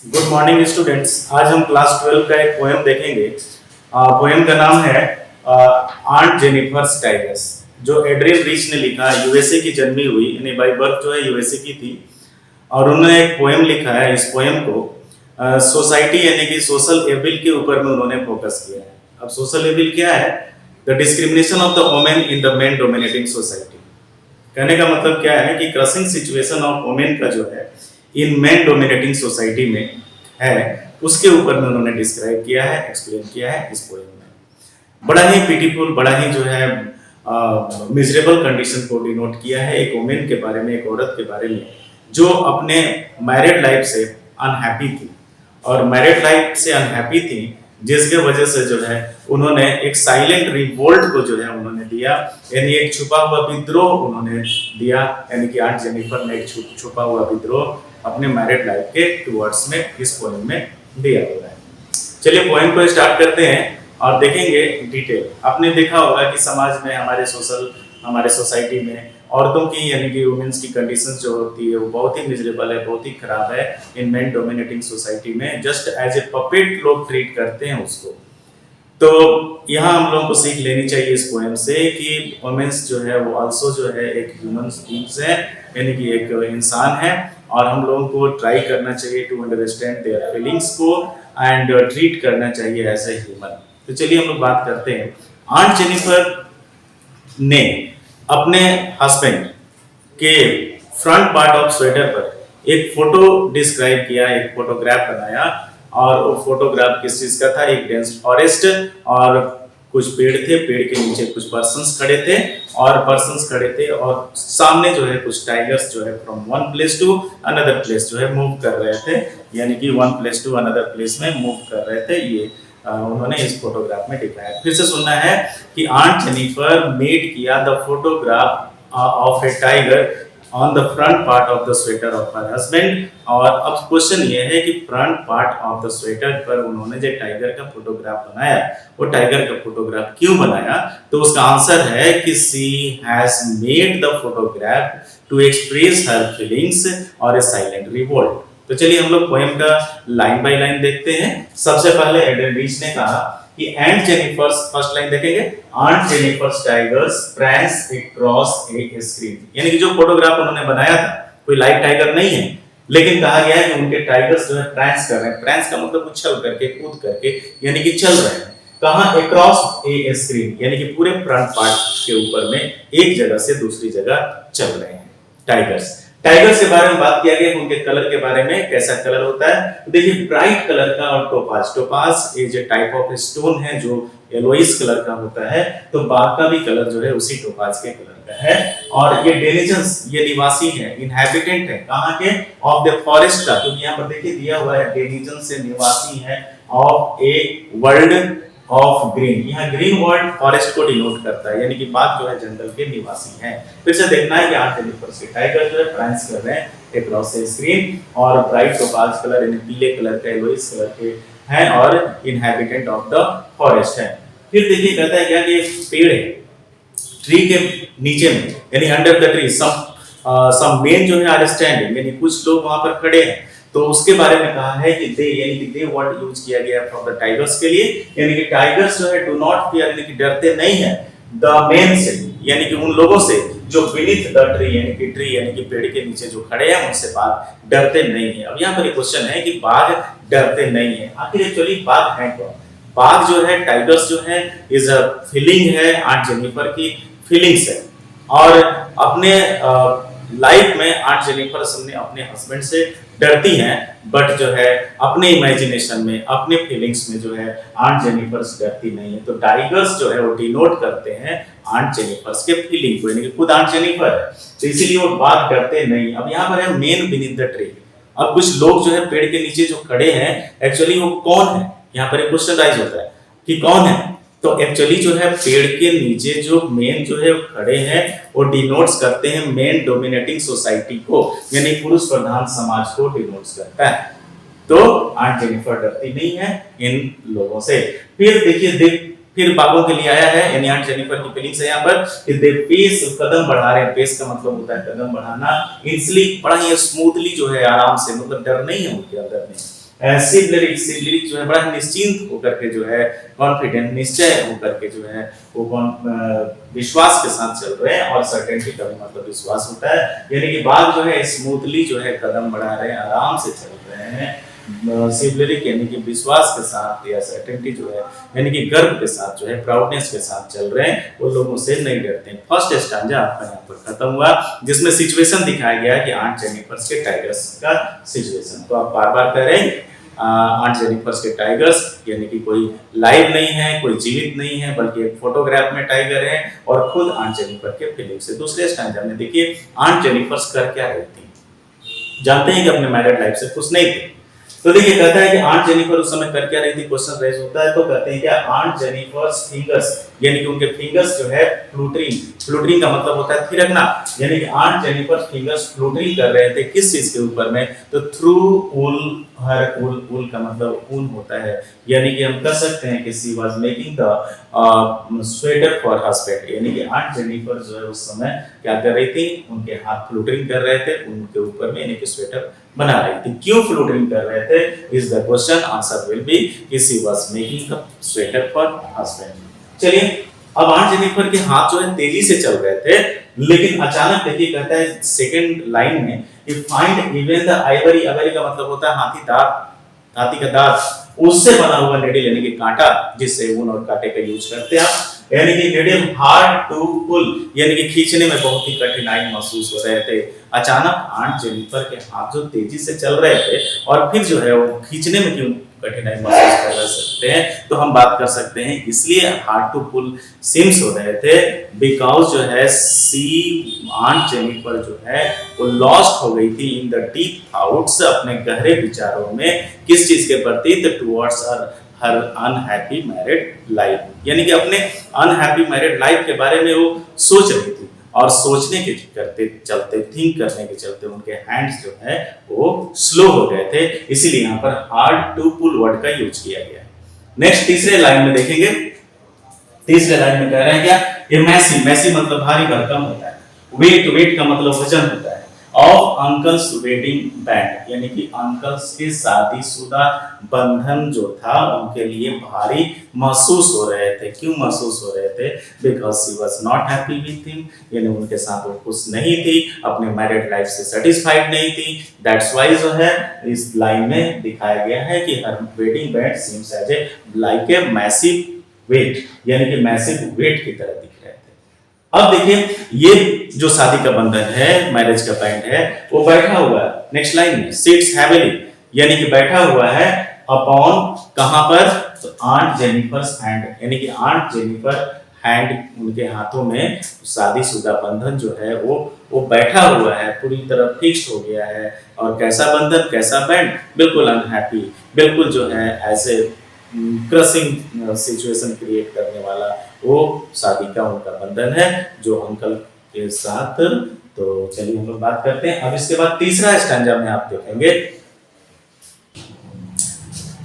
Good morning students. आज हम class 12 का एक पोएम देखेंगे। पोएम का नाम है आंट जेनिफर्स टाइगर्स, जो एड्रियल रीच ने लिखा। यूएसए की जन्मी हुई, यानी बाय बर्थ जो है यूएसए की थी, और उन्होंने एक पोएम लिखा है। इस पोएम को सोसाइटी यानी कि सोशल एविल के ऊपर में उन्होंने फोकस किया है। अब सोशल एविल क्या है? The discrimination of the women in the men dominating society. कहने का मतलब क्या है कि क्रशिंग सिचुएशन ऑफ वुमेन का जो है इन मेन डोमिनेटिंग सोसाइटी में है, उसके ऊपर में उन्होंने डिस्क्राइब किया है, एक्सप्लेन किया है इस पोएम में। बड़ा ही पिटीफुल, बड़ा ही जो है मिजरेबल कंडीशन को डिनोट किया है एक वुमेन के बारे में, एक औरत के बारे में जो अपने मैरिड लाइफ से अनहैप्पी थी, और मैरिड लाइफ से अनहैप्पी थी जिसके वजह से जो है उन्होंने एक साइलेंट रिवोल्ट को जो है उन्होंने दिया, यानी एक छुपा हुआ विद्रोह उन्होंने दिया। यानी कि आंट जेनिफर ने एक छुपा हुआ विद्रोह अपने मैरिड लाइफ के टुवर्ड्स में इस पोएम में दिया हुआ है। चलिए पोएम को स्टार्ट करते हैं और देखेंगे डिटेल। आपने देखा होगा कि समाज में हमारे सोसाइटी में औरतों की यानी कि वुमेन्स की कंडीशंस जो होती है वो बहुत ही मिजरेबल है, बहुत ही खराब है इन मेन डोमिनेटिंग सोसाइटी में। जस्ट एज ए पपेट लोग ट्रीट करते हैं उसको। तो यहाँ हम लोगों को सीख लेनी चाहिए इस पोएम से कि वुमेन्स जो है वो आल्सो जो है एक ह्यूमन बीइंग्स है, यानी कि एक इंसान है, और हम लोगों को ट्राई करना चाहिए टू अंडरस्टैंड देयर फीलिंग्स को एंड ट्रीट करना चाहिए एज ए ह्यूमन। तो चलिए हम लोग बात करते हैं। आंट जेनिफर ने अपने हस्बैंड के फ्रंट पार्ट ऑफ स्वेटर पर एक फोटो डिस्क्राइब किया, एक फोटोग्राफ बनाया। और वो फोटोग्राफ किस चीज का था? एक डेंस फॉरेस्ट, और कुछ पेड़ थे, पेड़ के नीचे कुछ पर्सन्स खड़े थे, और सामने जो है कुछ टाइगर्स जो है from one place to another place जो है मूव कर रहे थे, यानी कि one place to another place में मूव कर रहे थे। ये उन्होंने इस फोटोग्राफ में दिखाया। फिर से सुनना है कि आंट जेनिफर मेड किया the photograph of A tiger on the front part of the sweater of her husband. और अब क्वेश्चन ये है कि front part of the sweater पर उन्होंने जो टाइगर का फोटोग्राफ बनाया, वो टाइगर का फोटोग्राफ क्यों बनाया? तो उसका आंसर है कि she has made the photograph to express her feelings और ए साइलेंट रिवोल्ट। तो चलिए हम लोग पोएम का लाइन बाय लाइन देखते हैं। सबसे पहले एडम रीच ने कहा कि एंट जेनिफर्स, फर्स्ट लाइन देखेंगे, aunt Jennifer's tigers prance across a screen. यानी कि जो फोटोग्राफ उन्होंने बनाया था कोई लाइव टाइगर नहीं है, लेकिन कहा गया है कि उनके टाइगर्स जो है प्रैंस कर रहे हैं। प्रैंस का मतलब उछल करके, कूद करके, यानी कि चल रहे हैं। कहां? अक्रॉस ए स्क्रीन, यानी कि पूरे फ्रंट पार्ट के ऊपर में एक जगह से दूसरी जगह चल रहे हैं टाइगर्स। टाइगर्स के बारे में बात किया गया, उनके कलर के बारे में, कैसा कलर होता है। तो देखिए ब्राइट कलर का और टोपाज एक टाइप ऑफ स्टोन है जो येलोइश कलर का होता है। तो बाघ का भी कलर जो है उसी टोपाज के कलर का है। और ये डेनिजन्स, ये निवासी है, इनहैबिटेंट है, कहां के? ऑफ द फॉरेस्ट का। क्योंकि यहाँ पर देखिए दिया हुआ है डेनिजन्स से निवासी है of a world of green. यहाँ ग्रीन वर्ड फॉरेस्ट को डिनोट करता है, यानी कि बाघ जो है जंगल के निवासी हैं। फिर से देखना है कि आंट जेनिफर से टाइगर जो है प्रैंस कर रहे हैं अक्रॉस ए स्क्रीन, और ब्राइट टोपाज कलर यानी पीले कलर का, येलोइश कलर के हैं, और इनहैबिटेंट ऑफ द फॉरेस्ट है। फिर देखिए कहता है क्या कि पेड़ है, ट्री के नीचे में, यानी under the tree some men जो है आर स्टैंडिंग, यानी कुछ लोग वहां पर खड़े हैं। तो उसके बारे में कहा है कि दे, यानी कि दे वर्ड यूज किया गया है फ्रॉम द टाइगर्स के लिए, यानी कि टाइगर्स जो है डू नॉट फियर, यानी कि डरते नहीं है, द मेन से, यानी कि उन लोगों से जो बीनीथ द ट्री, यानी कि ट्री यानी कि पेड़ के नीचे जो खड़े हैं उनसे बाघ डरते नहीं है। अब यहाँ पर एक क्वेश्चन है कि बाघ डरते नहीं है, आखिर एक्चुअली बाघ है कौन? बाघ जो है, टाइगर्स जो है इज अ फीलिंग है, आंट जेनिफर की फीलिंग्स है। और अपने लाइफ में आंट जेनिफर अपने हस्बैंड से डरती हैं, बट जो है अपने इमेजिनेशन में, अपने फीलिंग्स में जो है आंट जेनिफर डरती नहीं है। तो टाइगर्स जो है वो डिनोट करते हैं आंट जेनिफर के फीलिंग को, यानी कि खुद आंट जेनिफर है, तो इसीलिए वो बाघ डरते नहीं। अब यहाँ पर है मेन बीनीथ द ट्री। अब कुछ लोग जो है पेड़ के नीचे जो खड़े हैं, एक्चुअली वो कौन है? यहाँ पर एक क्वेश्चन राइज होता है कि कौन है। तो एक्चुअली जो है पेड़ के नीचे जो मेन जो है खड़े हैं वो डिनोट्स करते हैं मेन डोमिनेटिंग सोसाइटी को, यानी पुरुष प्रधान समाज को डिनोट्स करता है। तो आंट जेनिफर डरती नहीं है इन लोगों से। फिर देखिए फिर बाघों के लिए आया है, यानी आंट जेनिफर की फीलिंग्स है यहाँ पर कि दे पेस, कदम बढ़ा रहे हैं। पेस का मतलब होता है कदम बढ़ाना। इनस्ली, बड़ा ही स्मूथली जो है, आराम से, मतलब डर नहीं है उनके अंदर में, सिबलिरिक जो है बड़ा निश्चिंत होकर के जो है, कॉन्फिडेंट निश्चय होकर के जो है वो विश्वास के साथ चल रहे हैं। और सर्टेनिटी का भी मतलब विश्वास होता है, यानी कि बाघ जो है स्मूथली जो है कदम बढ़ा रहे हैं, आराम से चल रहे हैं। सिबलिरिक यानी कि विश्वास के साथ, या सर्टेनिटी जो है यानी कि गर्व के साथ जो है, प्राउडनेस के साथ चल रहे हैं, वो लोगों से नहीं डरते हैं। फर्स्ट स्टैंजा आपका यहाँ पर खत्म हुआ, जिसमें सिचुएशन दिखाया गया कि आंट जेनिफर के टाइगर्स का सिचुएशन। तो आप बार-बार कह रहे हैं आंट जेनिफर के टाइगर्स, यानी कि कोई लाइव नहीं है, कोई जीवित नहीं है, बल्कि एक फोटोग्राफ में टाइगर है और खुद आंट जेनिफर के फीलिंग्स है। दूसरे स्टैंजा में देखिए आंट जेनिफर कर क्या रही थी, जानते हैं कि अपने मैरिड लाइफ से खुश नहीं थे। तो देखिए कहता है कि आंट जेनिफर उस समय कर क्या रही थी, क्वेश्चन रेज होता है। तो कहते हैं क्या आंट जेनिफर्स फिंगर्स, यानी कि उनके फिंगर्स जो है फ्लूटरिंग का मतलब होता है थिरकना, यानी कि आंट जेनिफर फिंगर्स फ्लूटरिंग कर रहे थे किस चीज के ऊपर में, तो थ्रू वूल, हर वूल का मतलब ऊन होता है, यानी कि हम कह सकते हैं कि she was making the sweater for husband, यानी कि आंट जेनिफर जो है उस समय क्या कर रही थी, उनके हाथ फ्लूटरिंग कर रहे थे उनके ऊपर में, यानी कि स्वेटर बना रही थी। क्यों फ्लूटरिंग कर रहे थे is the question, answer will be कि she was making the sweater for husband. चलिए अब आंट जेनिफर के हाथ जो है तेजी से चल रहे थे, लेकिन अचानक देखिए कहता है सेकंड लाइन में you find even the Ivory, Ivory का मतलब होता है हाथी दांत, हाथी का दांत, उससे बना हुआ नेडल यानी कि कांटा, जिससे ऊन और कांटे का यूज करते हैं आप, यानी कि नेडल हार्ड टू पुल, यानी कि खींचने में बहुत ही कठिनाई महसूस हो रहे थे। अचानक आंट जेनिफर के हाथ जो तेजी से चल रहे थे और फिर जो है वो खींचने में क्यों कठिनाई महसूस कर सकते हैं, तो हम बात कर सकते हैं इसलिए हार्ड टू पुल सिम्स हो रहे थे बिकॉज जो है सी आंट जेनिफर जो है वो लॉस्ट हो गई थी इन द डीप थॉट्स, अपने गहरे विचारों में, किस चीज के प्रति, तो टुवर्ड्स हर अनहैप्पी मैरिड लाइफ, यानी कि अपने अनहैप्पी मैरिड लाइफ के बारे में वो सोच रही थी। और सोचने के करते चलते, थिंक करने के चलते उनके हैंड्स जो है वो स्लो हो गए थे, इसीलिए यहाँ पर हार्ड टू पुल वर्ड का यूज किया गया है। नेक्स्ट तीसरे लाइन में देखेंगे, तीसरे लाइन में कह रहे हैं क्या, ये मैसी, मैसी मतलब भारी भरकम होता है, वेट, वेट का मतलब वजन होता है, ऑफ अंकल्स वेडिंग बैंड, यानी कि अंकल्स के शादीशुदा बंधन जो था उनके लिए भारी महसूस हो रहे थे। क्यों महसूस हो रहे थे, because she was not happy with him, यानी उनके साथ वो खुश नहीं थी, अपने मैरिड लाइफ से सेटिस्फाइड नहीं थी। दैट्स वाई जो है इस लाइन में दिखाया गया है कि her wedding band seems as a like a massive weight, यानी कि मैसिव वेट की तरह दिख रहे थे। अब देखिए ये जो शादी का बंधन है, मैरिज का बैंड है, वो बैठा हुआ है, नेक्स्ट लाइन में सिट्स हैवीली, यानी कि बैठा हुआ है अपॉन, कहां पर, तो आंट जेनिफर्स हैंड, यानी कि आंट जेनिफर हैंड, उनके हाथों में शादीशुदा बंधन जो है वो बैठा हुआ है, पूरी तरह फिक्स हो गया है। और कैसा बंधन, कैसा बैंड, बिल्कुल अनहैप्पी, बिल्कुल जो है ऐसे क्रशिंग सिचुएशन क्रिएट करने वाला वो शादी का उनका बंधन है जो अंकल के साथ। तो चलिए हम लोग बात करते हैं अब इसके बाद तीसरा स्टैंजा में आप देखेंगे,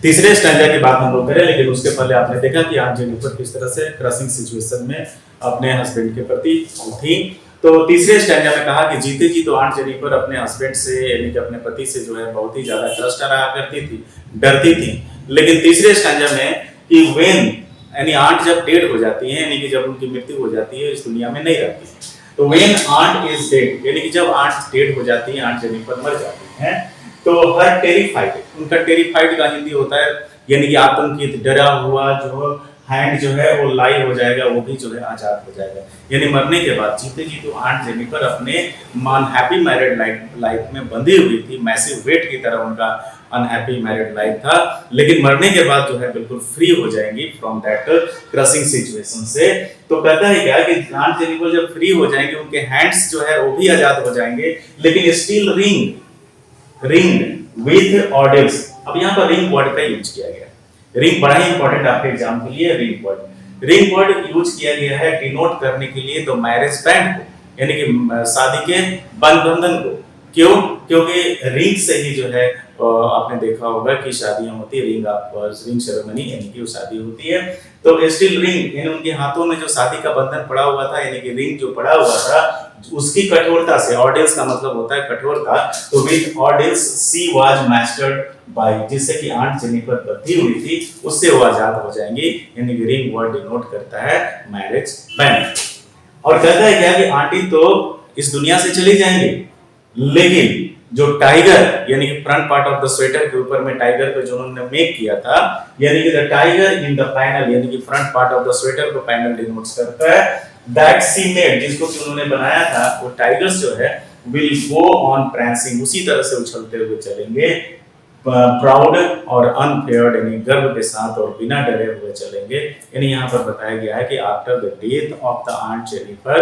तीसरे स्टैंजा की बात हम लोग करें, लेकिन उसके पहले आपने देखा कि आंट जेनिफर किस तरह से क्रशिंग सिचुएशन में अपने हस्बैंड के प्रति थी। तो तीसरे स्टैंजा में कहा कि जीते जी तो आंट जेनिफर अपने हस्बैंड से, यानी कि अपने पति से जो है बहुत ही ज्यादा ट्रस्ट रहा करती थी, डरती थी। लेकिन तीसरे स्टैंजा में कि व्हेन, यानी आंट जब डेड हो जाती है, यानी कि जब उनकी मृत्यु हो जाती है, इस दुनिया में नहीं रहती, तो व्हेन आंट इज डेड, यानी कि जब आंट डेड हो जाती है, आंट जेनिफर मर जाती है, तो हर टेरिफाइड, उनका टेरिफाइड का हिंदी होता है यानी कि आतंकित, डरा हुआ जो हैंड जो है वो लाई हो जाएगा, वो भी जो है आजाद हो जाएगा। यानी मरने के बाद जीते जी तो आंट जेनिफर अपने अनहैप्पी मैरिड लाइफ में बंधी हुई थी, मैसिव वेट की तरह उनका अनहैप्पी मैरिड लाइफ था, लेकिन मरने के बाद जो है बिल्कुल फ्री हो जाएंगी फ्रॉम दैट क्रशिंग सिचुएशन से। तो कहता है क्या कि आंट जेनिफर जब फ्री हो जाएंगे, उनके हैंड्स जो है वो भी आजाद हो जाएंगे, लेकिन स्टिल रिंग विथ ऑर्डर्स। अब यहाँ पर रिंग वर्ड का यूज किया गया, रिंग बड़ा ही इंपॉर्टेंट आपके एग्जाम के लिए, रिंग वर्ड यूज किया गया है डिनोट करने के लिए तो मैरिज बैंड को, यानी कि शादी के बंधन को। क्यों, क्योंकि रिंग से ही जो है आपने देखा होगा कि शादियां होती है, रिंग सेरेमनी यानी कि वो शादी होती है, तो स्टिल रिंग, यानी उनके हाथों में जो शादी का बंधन पड़ा हुआ था, यानी कि रिंग जो पड़ा हुआ था उसकी कठोरता से, ऑर्डियंस का मतलब होता है कठोरता, तो with ordeals she was mastered by, जिससे कि आंट जेनिफर बंधी हुई थी उससे वो आजाद हो जाएंगी। यानी कि रिंग वर्ड डिनोट करता है मैरिज बैंड। और कहता है क्या कि आंटी तो इस दुनिया से चली जाएंगी, लेकिन जो टाइगर यानी कि front part of the sweater के ऊपर में टाइगर को जो उन्होंने मेक किया था, यानी कि the tiger in the panel, यानी कि front part of the sweater को पैनल डिनोट्स करता है। दैट सी मेड, जिसको कि उन्होंने बनाया था, वो टाइगर्स जो है विल गो ऑन prancing, उसी तरह से उछलते हुए चलेंगे, प्राउड और अनफेयर्ड, यानी गर्व के साथ और बिना डरे हुए चलेंगे। यानी यहाँ पर बताया गया है कि after the death of the aunt Jennifer,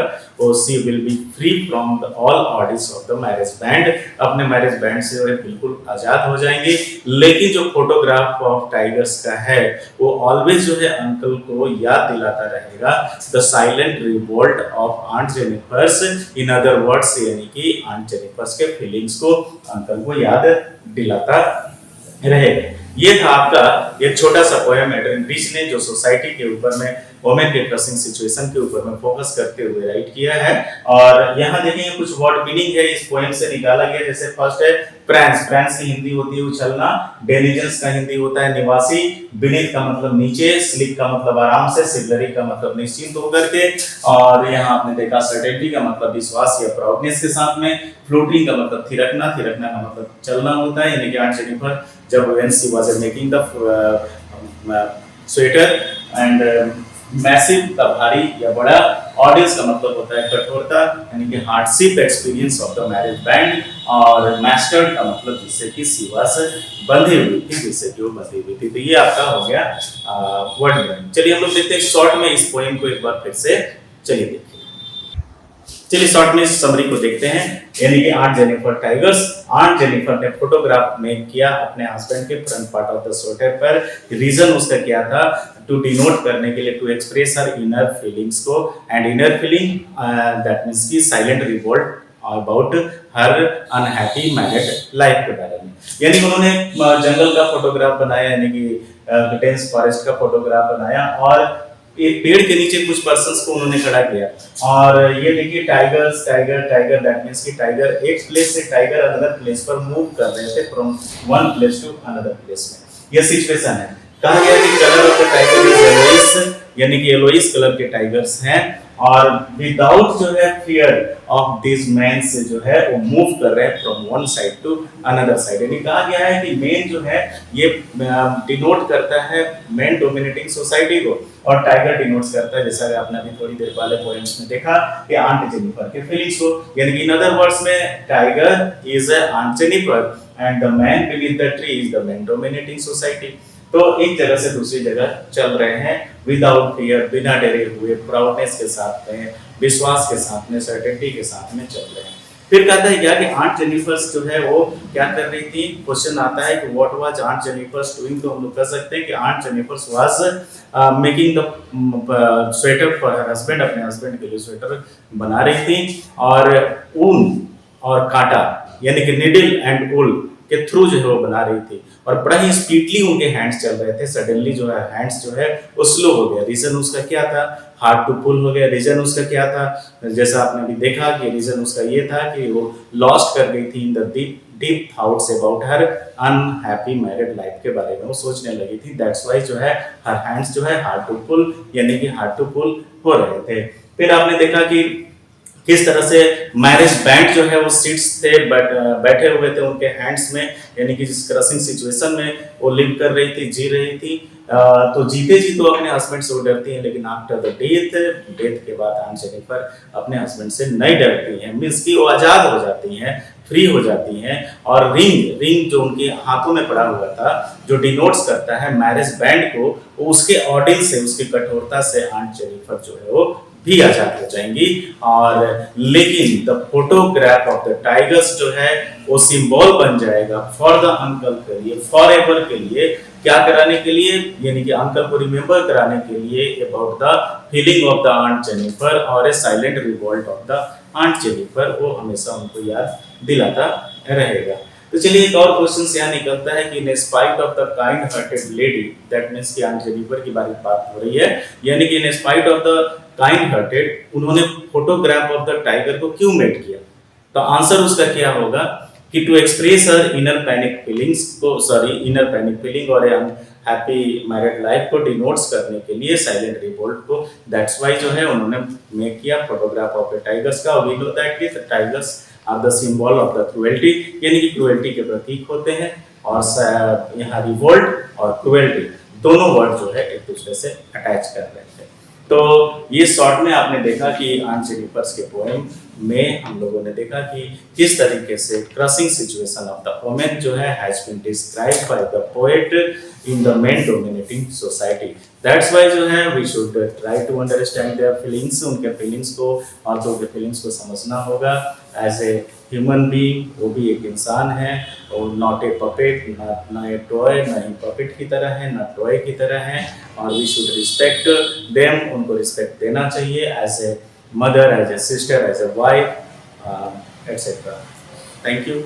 she will be free from the all orders of the marriage band, अपने मैरिज बैंड से वे बिल्कुल आजाद हो जाएंगे। लेकिन जो फोटोग्राफ ऑफ टाइगर्स का है वो ऑलवेज जो है अंकल को याद दिलाता रहेगा the silent revolt of Aunt Jennifer's, in other words यानी कि आंट जेनिफर्स के फीलिंग्स को अंकल को याद दिलाता रहेगा। ये था आपका एक छोटा सा पोएम एड्रिन रीच ने, जो सोसाइटी के ऊपर में वोमेन के क्रशिंग सिचुएशन के ऊपर में फोकस करते हुए राइट किया है। और यहाँ देखेंगे कुछ वर्ड मीनिंग है इस पोएम से निकाला गया। जैसे फर्स्ट है प्रैंस, प्रैंस की हिंदी होती है उछलना, डेनिजेंस का हिंदी होता है निवासी, बीनीथ का मतलब नीचे, स्लीप का मतलब आराम से, सिवलरी का मतलब निश्चिंत होकर के, और यहाँ आपने देखा सर्टेनिटी का मतलब विश्वास या प्राउडनेस के साथ में, फ्लोटिंग का मतलब थिरकना, थिरकना का मतलब चलना होता है। यानी कि आंट जेनिफर जब when she was making the sweater, and massive का भारी या बड़ा, ऑडियंस का मतलब होता है कठोरता, यानी कि hardship experience of the marriage band, और मास्टर्ड का मतलब जिससे कि शी वाज बंधी हुई थी, जिससे कि वो बंधी हुई थी। तो ये आपका हो गया वर्ड मीनिंग। चलिए हम लोग देखते हैं शॉर्ट में इस पोएम को एक बार फिर से, चलिए देखिए। चलिए शॉर्ट में इस समरी को देखते हैं। यानी कि aunt Jennifer tigers, aunt Jennifer ने फोटोग्राफ मेक किया अपने हस्बैंड के front part of the sweater पर। रीजन उसका क्या था? टू डिनोट करने के लिए, to express her inner feelings को, and inner feeling that means की silent revolt about her unhappy married life के बारे में। यानी उन्होंने जंगल का फोटोग्राफ बनाया, यानी कि डेंस फॉरेस्ट का फोटोग्राफ बनाया, और एक पेड़ के नीचे कुछ पर्सन्स को उन्होंने खड़ा किया। और ये देखिए tigers, tiger, tiger that means कि टाइगर एक प्लेस से टाइगर अनदर प्लेस पर मूव कर रहे थे, from one place to another place में। ये सिचुएशन है। कहा गया कि colour of the tiger is yellowish, यानी कि येलोइश कलर के टाइगर्स हैं, और विदाउट जो है फियर ऑफ दिस मैन से जो है वो मूव कर रहे हैं from one side to another side. यानी कहा गया है कि मेन जो है ये डिनोट करता है मेन डोमिनेटिंग सोसाइटी को, और टाइगर डिनोट्स करता है, जैसा कि आपने अभी थोड़ी देर पहले पोएम्स में देखा, कि आंट जेनिफर के फीलिंग्स को। यानी कि इन अदर वर्ड्स में tiger is Aunt Jennifer and the man beneath the tree is the man dominating society. तो एक जगह से दूसरी जगह चल रहे हैं विदाउट फियर, बिना डरे हुए, प्राउडनेस के साथ में, विश्वास के साथ में, सर्टेनिटी के साथ में चल रहे हैं। फिर कहता है क्या कि आंट जेनिफर्स जो है वो क्या कर रही थी? क्वेश्चन आता है कि what was Aunt Jennifer's doing. तो हम लोग कह सकते हैं कि Aunt Jennifer's was making the sweater for her husband, अपने हस्बैंड के लिए स्वेटर बना रही थी, और ऊन और कांटा यानी कि निडल एंड वूल के थ्रू जो है वो बना रही थी, और बड़ा ही स्पीडली उनके हैंड्स चल रहे थे। सडनली जो है हैंड्स जो है वो स्लो हो गया। रीजन उसका क्या था? हार्ड टू पुल हो गया। रीजन उसका क्या था? जैसा आपने भी देखा कि रीजन उसका ये था कि वो लॉस्ट कर गई थी in the deep thoughts about her unhappy married life के बारे में वो सोचने लगी थी। दैट्स व्हाई जो है हर हैंड्स जो है हार्ड टू पुल, यानी कि हार्ड टू पुल हो रहे थे। फिर आपने देखा कि किस तरह से मैरिज बैंड जो है वो सीट्स थे, बैठे हुए थे उनके हैंड्स में, यानी कि जिस क्रशिंग सिचुएशन में वो लिव कर रही थी, जी रही थी। तो जीते जी तो अपने हस्बैंड से वो डरती हैं, लेकिन आफ्टर द डेथ के बाद आंट जेनिफर अपने हस्बैंड से नहीं डरती हैं, मींस कि वो आजाद हो जाती हैं, फ्री हो जाती हैं। और रिंग जो उनके हाथों में पड़ा हुआ था, जो डिनोट्स करता है मैरिज बैंड को, उसके ऑर्डिंग से, उसकी कठोरता से आंट जेनिफर जो है वो भी आजाद हो जाएंगी। और लेकिन the photograph of the tigers जो है वो सिंबल बन जाएगा फॉर द अंकल के लिए, फॉर एवर के लिए, क्या कराने के लिए? यानी कि अंकल को रिमेम्बर कराने के लिए about the feeling of the aunt Jennifer, और a silent revolt of the aunt Jennifer, वो हमेशा उनको याद दिलाता रहेगा। तो चलिए एक और क्वेश्चन यहाँ निकलता है कि in spite of the kind hearted lady, that means कि आंट जेनिफर की बात हो रही है, यानी कि in spite of the kind hearted उन्होंने फोटोग्राफ ऑफ द टाइगर को क्यों मेड किया? तो आंसर उसका क्या होगा कि to express her inner panic feelings को, सॉरी इनर पैनिक फीलिंग और हैप्पी मैरिड लाइफ को डिनोट्स करने के लिए साइलेंट रिवोल्ट को, दैट्स वाई जो है उन्होंने मेक किया फोटोग्राफ ऑफ द टाइगर्स का। वी नो दैट कि tigers are the symbol of the cruelty, यानी कि क्रुएल्टी के प्रतीक होते हैं, और यहाँ रिवोल्ट और क्रुएल्टी दोनों वर्ड जो है एक दूसरे से अटैच कर रहे थे। तो ये शॉर्ट में आपने देखा कि आंट जेनिफर्स के पोएम में हम लोगों ने देखा कि किस तरीके से crushing situation of the women जो है has been described by the poet in the men dominating society. That's why जो है we should try to understand their feelings, उनके फीलिंग्स को, औरतों के फीलिंग्स को समझना होगा एज ए ह्यूमन बीइंग, वो भी एक इंसान है और नॉट ए पपेट, ना ए टॉय, ना ही पपेट की तरह है, ना टॉय की तरह है, और वी शुड रिस्पेक्ट देम, उनको रिस्पेक्ट देना चाहिए as a mother, as a sister, as a wife, etcetera. Thank you.